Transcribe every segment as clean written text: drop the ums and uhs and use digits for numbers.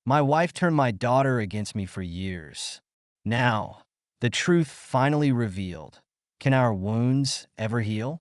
My wife turned my daughter against me for years. Now, the truth finally revealed. Can our wounds ever heal?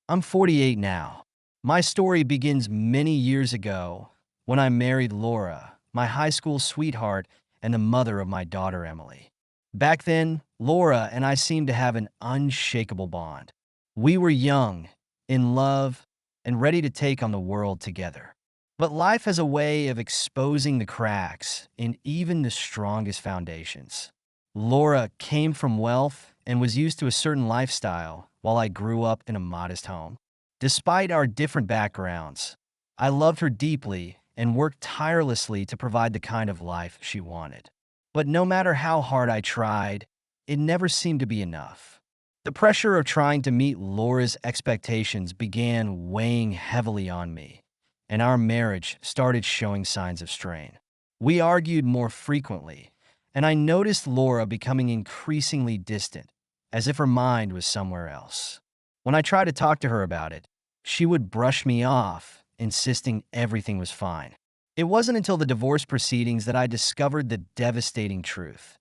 I'm 48 now. My story begins many years ago when I married Laura, my high school sweetheart and the mother of my daughter Emily. Back then, Laura and I seemed to have an unshakable bond. We were young, in love, and ready to take on the world together. But life has a way of exposing the cracks in even the strongest foundations. Laura came from wealth and was used to a certain lifestyle, while I grew up in a modest home. Despite our different backgrounds, I loved her deeply and worked tirelessly to provide the kind of life she wanted. But no matter how hard I tried, it never seemed to be enough. The pressure of trying to meet Laura's expectations began weighing heavily on me, and our marriage started showing signs of strain. We argued more frequently, and I noticed Laura becoming increasingly distant, as if her mind was somewhere else. When I tried to talk to her about it, she would brush me off, insisting everything was fine. It wasn't until the divorce proceedings that I discovered the devastating truth.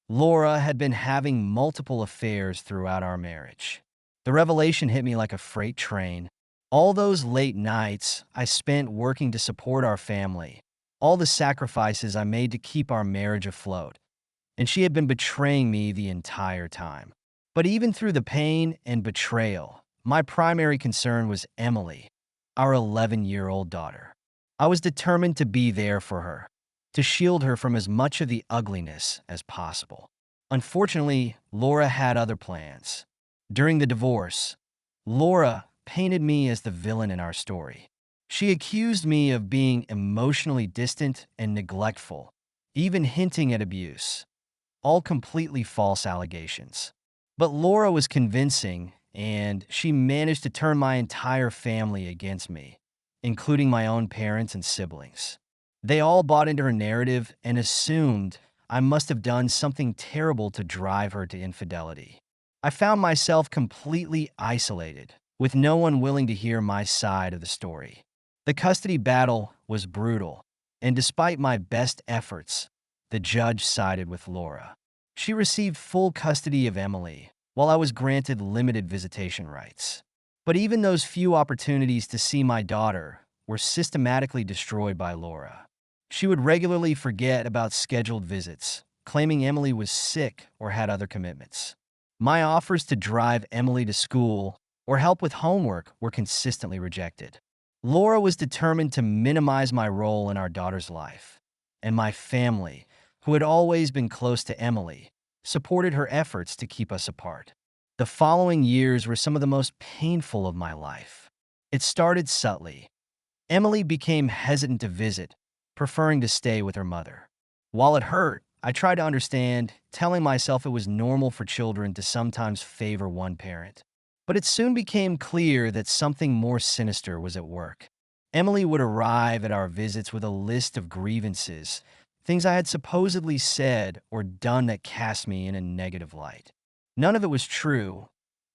Laura had been having multiple affairs throughout our marriage. The revelation hit me like a freight train. All those late nights I spent working to support our family, all the sacrifices I made to keep our marriage afloat, and she had been betraying me the entire time. But even through the pain and betrayal, my primary concern was Emily, our 11-year-old daughter. I was determined to be there for her, to shield her from as much of the ugliness as possible. Unfortunately, Laura had other plans. During the divorce, Laura painted me as the villain in our story. She accused me of being emotionally distant and neglectful, even hinting at abuse. All completely false allegations. But Laura was convincing, and she managed to turn my entire family against me, including my own parents and siblings. They all bought into her narrative and assumed I must have done something terrible to drive her to infidelity. I found myself completely isolated, with no one willing to hear my side of the story. The custody battle was brutal, and despite my best efforts, the judge sided with Laura. She received full custody of Emily, while I was granted limited visitation rights. But even those few opportunities to see my daughter were systematically destroyed by Laura. She would regularly forget about scheduled visits, claiming Emily was sick or had other commitments. My offers to drive Emily to school or help with homework were consistently rejected. Laura was determined to minimize my role in our daughter's life, and my family, who had always been close to Emily, supported her efforts to keep us apart. The following years were some of the most painful of my life. It started subtly. Emily became hesitant to visit, preferring to stay with her mother. While it hurt, I tried to understand, telling myself it was normal for children to sometimes favor one parent. But it soon became clear that something more sinister was at work. Emily would arrive at our visits with a list of grievances, things I had supposedly said or done that cast me in a negative light. None of it was true,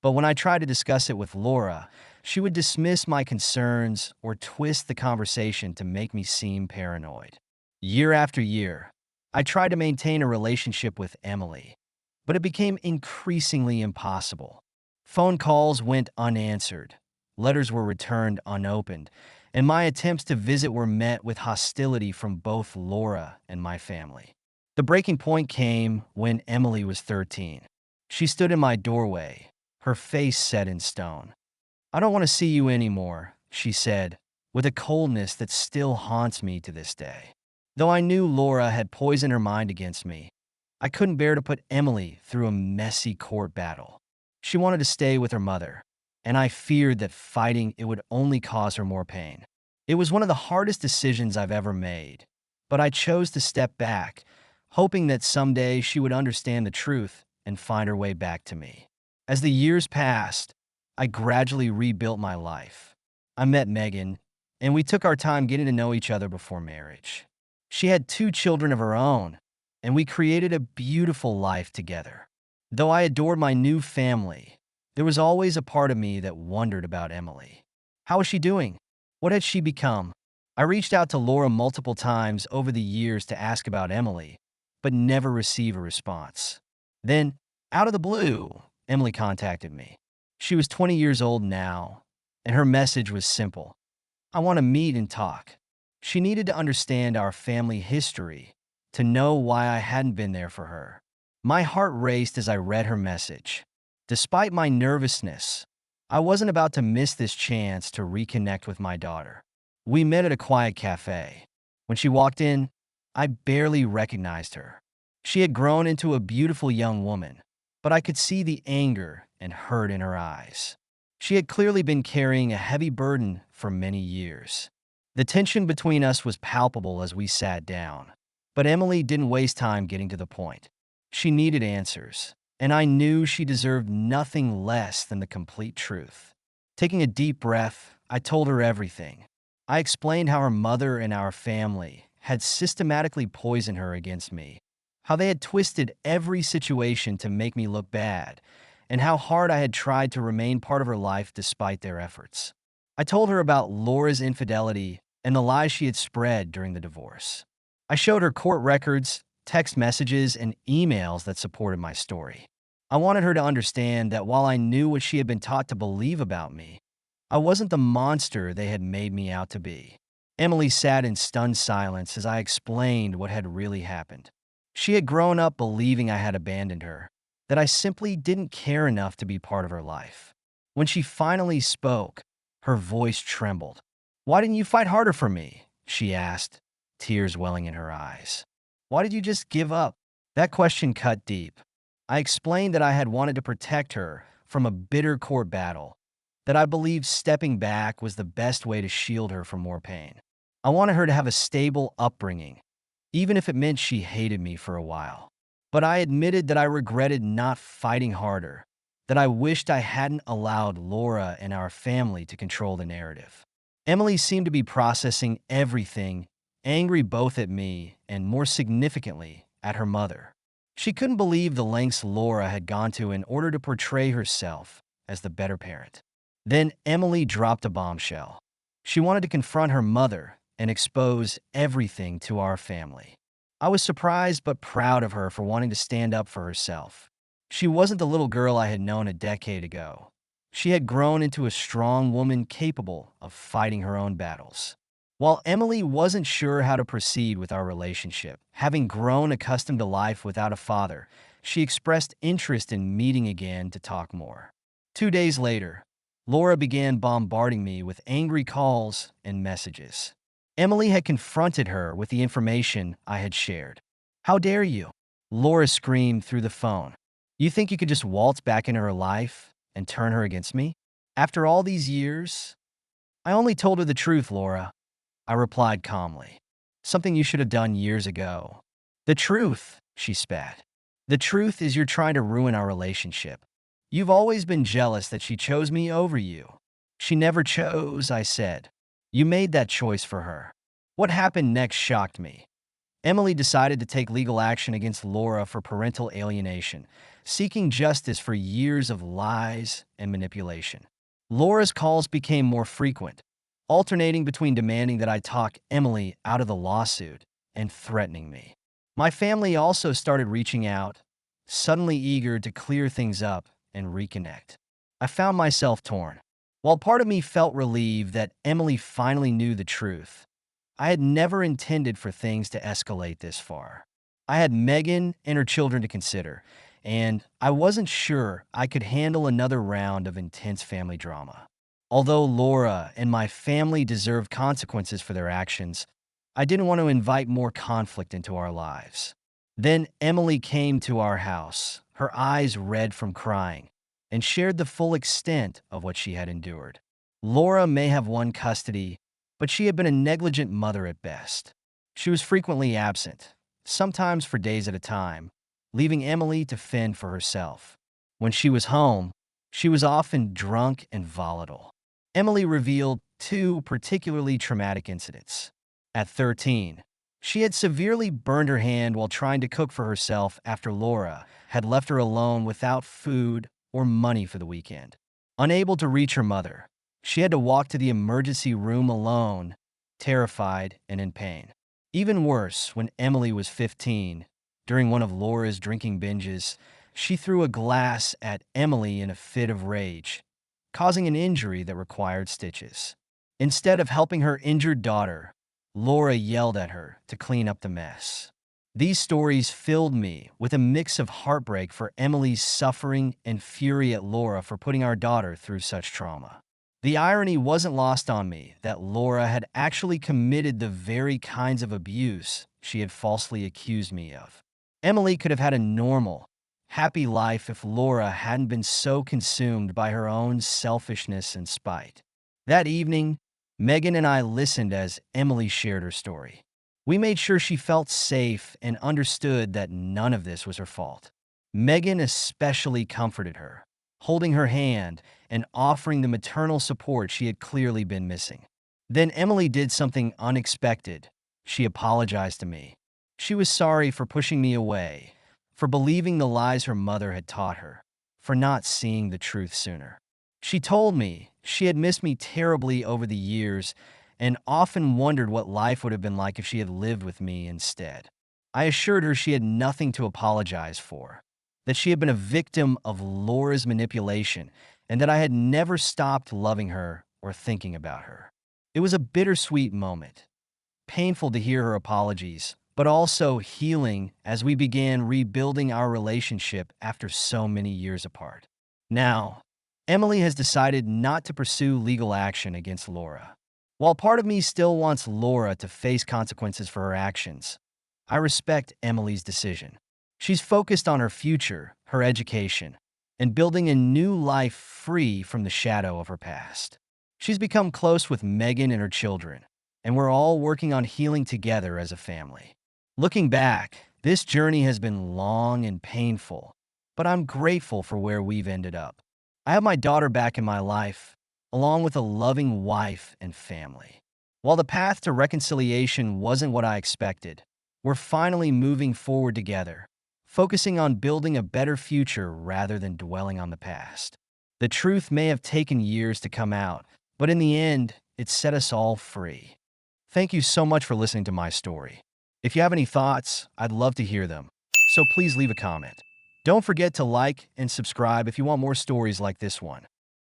but when I tried to discuss it with Laura, she would dismiss my concerns or twist the conversation to make me seem paranoid. Year after year, I tried to maintain a relationship with Emily, but it became increasingly impossible. Phone calls went unanswered, letters were returned unopened, and my attempts to visit were met with hostility from both Laura and my family. The breaking point came when Emily was 13. She stood in my doorway, her face set in stone. "I don't want to see you anymore," she said, with a coldness that still haunts me to this day. Though I knew Laura had poisoned her mind against me, I couldn't bear to put Emily through a messy court battle. She wanted to stay with her mother, and I feared that fighting it would only cause her more pain. It was one of the hardest decisions I've ever made, but I chose to step back, hoping that someday she would understand the truth and find her way back to me. As the years passed, I gradually rebuilt my life. I met Megan, and we took our time getting to know each other before marriage. She had 2 children of her own, and we created a beautiful life together. Though I adored my new family, there was always a part of me that wondered about Emily. How was she doing? What had she become? I reached out to Laura multiple times over the years to ask about Emily, but never received a response. Then, out of the blue, Emily contacted me. She was 20 years old now, and her message was simple. I want to meet and talk. She needed to understand our family history, to know why I hadn't been there for her. My heart raced as I read her message. Despite my nervousness, I wasn't about to miss this chance to reconnect with my daughter. We met at a quiet cafe. When she walked in, I barely recognized her. She had grown into a beautiful young woman, but I could see the anger and hurt in her eyes. She had clearly been carrying a heavy burden for many years. The tension between us was palpable as we sat down, but Emily didn't waste time getting to the point. She needed answers, and I knew she deserved nothing less than the complete truth. Taking a deep breath, I told her everything. I explained how her mother and our family had systematically poisoned her against me, how they had twisted every situation to make me look bad, and how hard I had tried to remain part of her life despite their efforts. I told her about Laura's infidelity and the lies she had spread during the divorce. I showed her court records, text messages, and emails that supported my story. I wanted her to understand that while I knew what she had been taught to believe about me, I wasn't the monster they had made me out to be. Emily sat in stunned silence as I explained what had really happened. She had grown up believing I had abandoned her, that I simply didn't care enough to be part of her life. When she finally spoke, her voice trembled. "Why didn't you fight harder for me?" she asked, tears welling in her eyes. "Why did you just give up?" That question cut deep. I explained that I had wanted to protect her from a bitter court battle, that I believed stepping back was the best way to shield her from more pain. I wanted her to have a stable upbringing, even if it meant she hated me for a while. But I admitted that I regretted not fighting harder, that I wished I hadn't allowed Laura and our family to control the narrative. Emily seemed to be processing everything, angry both at me and, more significantly, at her mother. She couldn't believe the lengths Laura had gone to in order to portray herself as the better parent. Then Emily dropped a bombshell. She wanted to confront her mother and expose everything to our family. I was surprised but proud of her for wanting to stand up for herself. She wasn't the little girl I had known a decade ago. She had grown into a strong woman capable of fighting her own battles. While Emily wasn't sure how to proceed with our relationship, having grown accustomed to life without a father, she expressed interest in meeting again to talk more. 2 days later, Laura began bombarding me with angry calls and messages. Emily had confronted her with the information I had shared. "How dare you?" Laura screamed through the phone. "You think you could just waltz back into her life and turn her against me? After all these years?" "I only told her the truth, Laura," I replied calmly. "Something you should have done years ago." "The truth," she spat. "The truth is you're trying to ruin our relationship. You've always been jealous that she chose me over you." "She never chose," I said. "You made that choice for her." What happened next shocked me. Emily decided to take legal action against Laura for parental alienation, seeking justice for years of lies and manipulation. Laura's calls became more frequent, alternating between demanding that I talk Emily out of the lawsuit and threatening me. My family also started reaching out, suddenly eager to clear things up and reconnect. I found myself torn. While part of me felt relieved that Emily finally knew the truth, I had never intended for things to escalate this far. I had Megan and her children to consider, and I wasn't sure I could handle another round of intense family drama. Although Laura and my family deserved consequences for their actions, I didn't want to invite more conflict into our lives. Then Emily came to our house, her eyes red from crying, and shared the full extent of what she had endured. Laura may have won custody, but she had been a negligent mother at best. She was frequently absent, sometimes for days at a time, leaving Emily to fend for herself. When she was home, she was often drunk and volatile. Emily revealed 2 particularly traumatic incidents. At 13, she had severely burned her hand while trying to cook for herself after Laura had left her alone without food or money for the weekend. Unable to reach her mother, she had to walk to the emergency room alone terrified, and in pain. Even worse, when Emily was 15, during one of Laura's drinking binges, she threw a glass at Emily in a fit of rage, causing an injury that required stitches. Instead of helping her injured daughter, Laura yelled at her to clean up the mess. These stories filled me with a mix of heartbreak for Emily's suffering and fury at Laura for putting our daughter through such trauma. The irony wasn't lost on me that Laura had actually committed the very kinds of abuse she had falsely accused me of. Emily could have had a normal, happy life if Laura hadn't been so consumed by her own selfishness and spite. That evening, Megan and I listened as Emily shared her story. We made sure she felt safe and understood that none of this was her fault. Megan especially comforted her, holding her hand and offering the maternal support she had clearly been missing. Then Emily did something unexpected. She apologized to me. She was sorry for pushing me away, for believing the lies her mother had taught her, for not seeing the truth sooner. She told me she had missed me terribly over the years and often wondered what life would have been like if she had lived with me instead. I assured her she had nothing to apologize for, that she had been a victim of Laura's manipulation, and that I had never stopped loving her or thinking about her. It was a bittersweet moment, painful to hear her apologies, but also healing as we began rebuilding our relationship after so many years apart. Now, Emily has decided not to pursue legal action against Laura. While part of me still wants Laura to face consequences for her actions, I respect Emily's decision. She's focused on her future, her education, and building a new life free from the shadow of her past. She's become close with Megan and her children, and we're all working on healing together as a family. Looking back, this journey has been long and painful, but I'm grateful for where we've ended up. I have my daughter back in my life, along with a loving wife and family. While the path to reconciliation wasn't what I expected, we're finally moving forward together, focusing on building a better future rather than dwelling on the past. The truth may have taken years to come out, but in the end, it set us all free. Thank you so much for listening to my story. If you have any thoughts, I'd love to hear them, so please leave a comment. Don't forget to like and subscribe if you want more stories like this one.